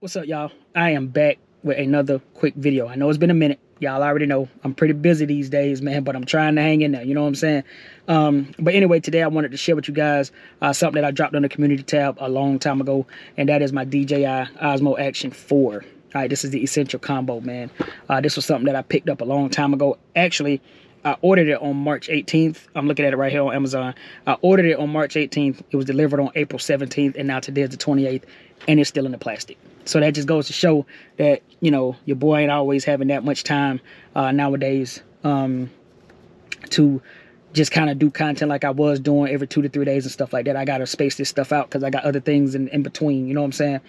What's up, y'all? I am back with another quick video. I know it's been a minute. Y'all already know I'm pretty busy these days, man, but I'm trying to hang in there. You know what I'm saying? But anyway, today I wanted to share with you guys something that I dropped on the community tab a long time ago, and that is my DJI Osmo Action 4. All right, this is the essential combo, man. This was something that I picked up a long time ago. Actually, I ordered it on March 18th. I'm looking at it right here on Amazon. I ordered it on March 18th. It was delivered on April 17th, and now today is the 28th, and it's still in the plastic. So that just goes to show that, you know, your boy ain't always having that much time nowadays to just kind of do content like I was doing every 2 to 3 days and stuff like that. I got to space this stuff out because I got other things in between, you know what I'm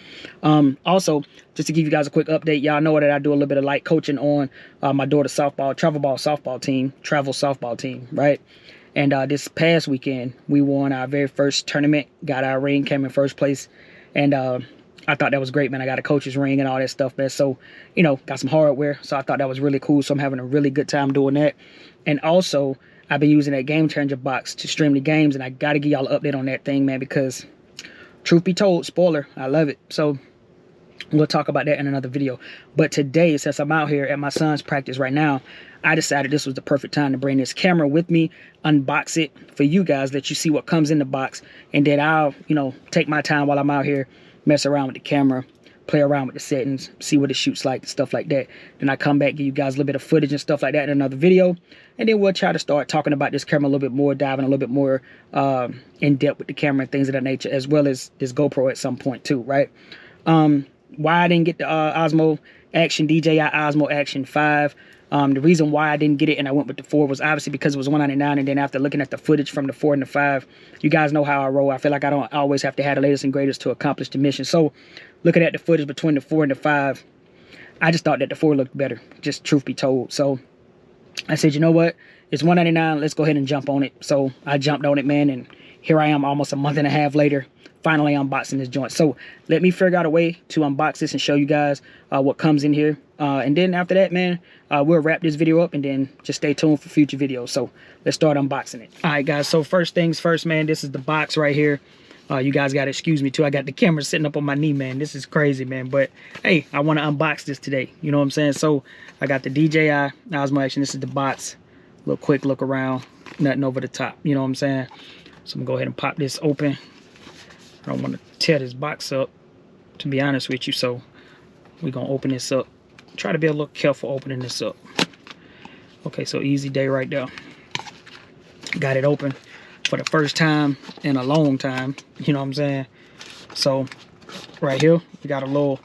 saying? Also, just to give you guys a quick update, y'all know that I do a little bit of light coaching on my daughter's travel softball team, right? And this past weekend, we won our very first tournament, got our ring, came in first place, and I thought that was great, man. I got a coach's ring and all that stuff, man. So, you know, got some hardware. So I thought that was really cool. So I'm having a really good time doing that. And also, I've been using that Game Changer box to stream the games. And I got to give y'all an update on that thing, man, because truth be told, spoiler, I love it. So we'll talk about that in another video. But today, since I'm out here at my son's practice right now, I decided this was the perfect time to bring this camera with me, unbox it for you guys, let you see what comes in the box. And then I'll, you know, take my time while I'm out here, mess around with the camera, play around with the settings, see what it shoots like, stuff like that. Then I come back, give you guys a little bit of footage and stuff like that in another video. And then we'll try to start talking about this camera a little bit more, diving a little bit more in depth with the camera and things of that nature, as well as this GoPro at some point too, right? Why I didn't get the DJI Osmo Action 5. The reason why I didn't get it and I went with the 4 was obviously because it was $199, and then after looking at the footage from the 4 and the 5, you guys know how I roll. I feel like I don't always have to have the latest and greatest to accomplish the mission. So looking at the footage between the 4 and the 5, I just thought that the 4 looked better, just truth be told. So I said, you know what? It's $199. Let's go ahead and jump on it. So I jumped on it, man, and here I am almost a month and a half later, finally unboxing this joint. So let me figure out a way to unbox this and show you guys what comes in here. And then after that, man, we'll wrap this video up and then just stay tuned for future videos. So let's start unboxing it. All right, guys. So first things first, man, this is the box right here. You guys got to excuse me too. I got the camera sitting up on my knee, man. This is crazy, man. But hey, I want to unbox this today. You know what I'm saying? So I got the DJI Osmo Action. This is the box. A little quick look around. Nothing over the top. You know what I'm saying? So I'm going to go ahead and pop this open. I don't want to tear this box up, to be honest with you. So we're going to open this up. Try to be a little careful opening this up. Okay, so easy day right there. Got it open for the first time in a long time. You know what I'm saying? So right here, we got a little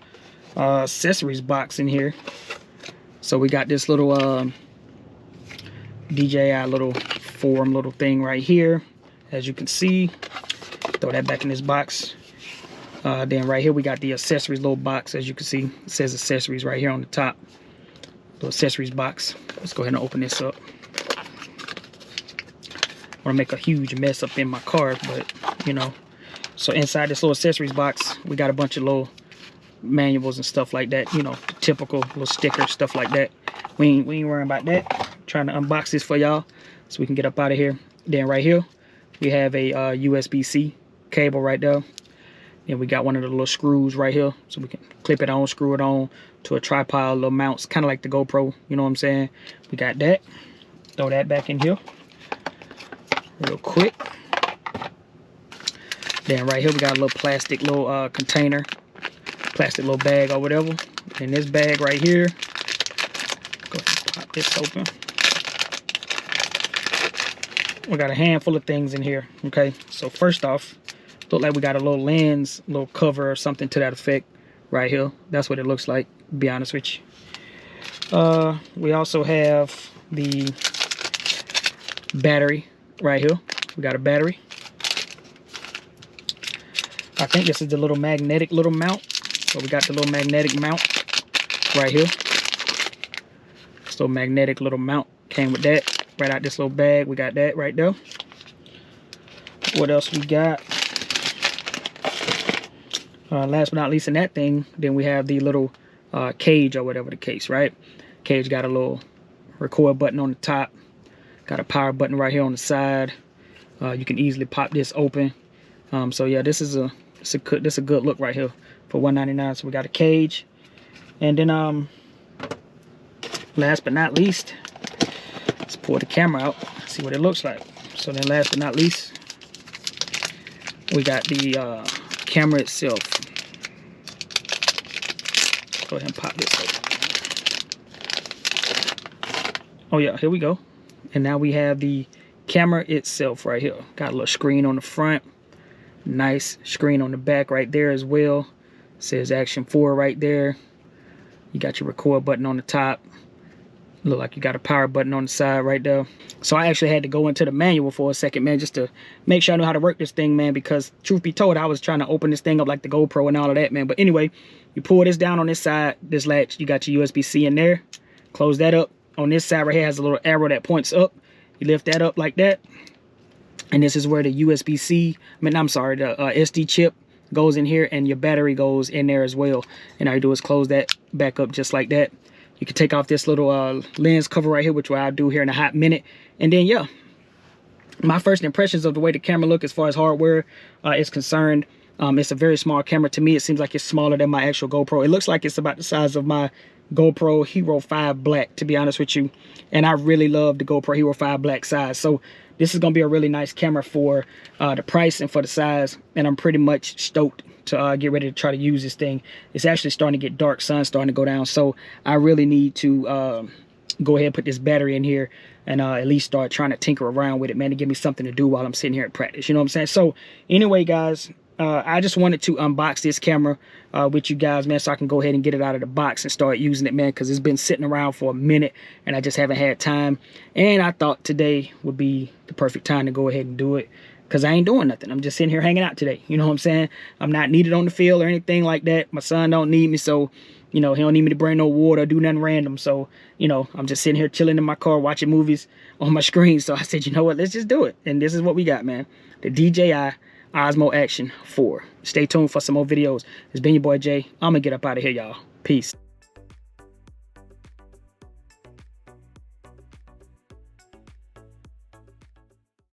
accessories box in here. So we got this little DJI little forum little thing right here. As you can see, throw that back in this box. Then right here we got the accessories little box. As you can see, it says accessories right here on the top. Little accessories box. Let's go ahead and open this up. I want to make a huge mess up in my car, but you know. So inside this little accessories box, we got a bunch of little manuals and stuff like that. You know, the typical little stickers, stuff like that. We ain't worrying about that. I'm trying to unbox this for y'all so we can get up out of here. Then right here, we have a USB-C cable right there. And we got one of the little screws right here, so we can clip it on, screw it on to a tripod, little mounts, kind of like the GoPro, you know what I'm saying? We got that. Throw that back in here real quick. Then right here we got a little plastic little container, plastic little bag or whatever. And this bag right here, go ahead and pop this open. We got a handful of things in here. Okay, so first off, look like we got a little lens, little cover or something to that effect right here. That's what it looks like, to be honest with you. We also have the battery right here. We got a battery. I think this is the little magnetic little mount. So we got the little magnetic mount right here. This little magnetic little mount came with that. Right out this little bag, we got that right there. What else we got? Last but not least in that thing, then we have the little cage or whatever the case, right? Cage got a little record button on the top. Got a power button right here on the side. You can easily pop this open. So yeah, this is a good look right here for $199. So we got a cage. And then last but not least, let's pull the camera out, see what it looks like. So then last but not least, we got the camera itself. Go ahead and pop this open. Oh yeah, here we go. And now we have the camera itself right here. Got a little screen on the front, nice screen on the back right there as well. It says Action 4 right there. You got your record button on the top. Look like you got a power button on the side right there. So I actually had to go into the manual for a second, man, just to make sure I know how to work this thing, man, because truth be told, I was trying to open this thing up like the GoPro and all of that, man. But anyway, you pull this down on this side, this latch, you got your USB-C in there. Close that up. On this side right here has a little arrow that points up. You lift that up like that. And this is where the USB-C, the SD chip goes in here, and your battery goes in there as well. And all you do is close that back up just like that. You can take off this little lens cover right here, which I'll do here in a hot minute. And then, yeah, my first impressions of the way the camera look as far as hardware is concerned, it's a very small camera. To me, it seems like it's smaller than my actual GoPro. It looks like it's about the size of my GoPro Hero 5 Black, to be honest with you. And I really love the GoPro Hero 5 Black size. So this is going to be a really nice camera for the price and for the size. And I'm pretty much stoked to get ready to try to use this thing. It's actually starting to get dark, sun's starting to go down, so I really need to go ahead and put this battery in here and at least start trying to tinker around with it, man, to give me something to do while I'm sitting here at practice, you know what I'm saying? So anyway, guys, I just wanted to unbox this camera with you guys, man, so I can go ahead and get it out of the box and start using it, man, because it's been sitting around for a minute and I just haven't had time. And I thought today would be the perfect time to go ahead and do it, because I ain't doing nothing. I'm just sitting here hanging out today. You know what I'm saying? I'm not needed on the field or anything like that. My son don't need me, so, you know, he don't need me to bring no water or do nothing random. So, you know, I'm just sitting here chilling in my car watching movies on my screen. So I said, you know what? Let's just do it. And this is what we got, man. The DJI Osmo Action 4. Stay tuned for some more videos. It's been your boy Jay. I'm going to get up out of here, y'all. Peace.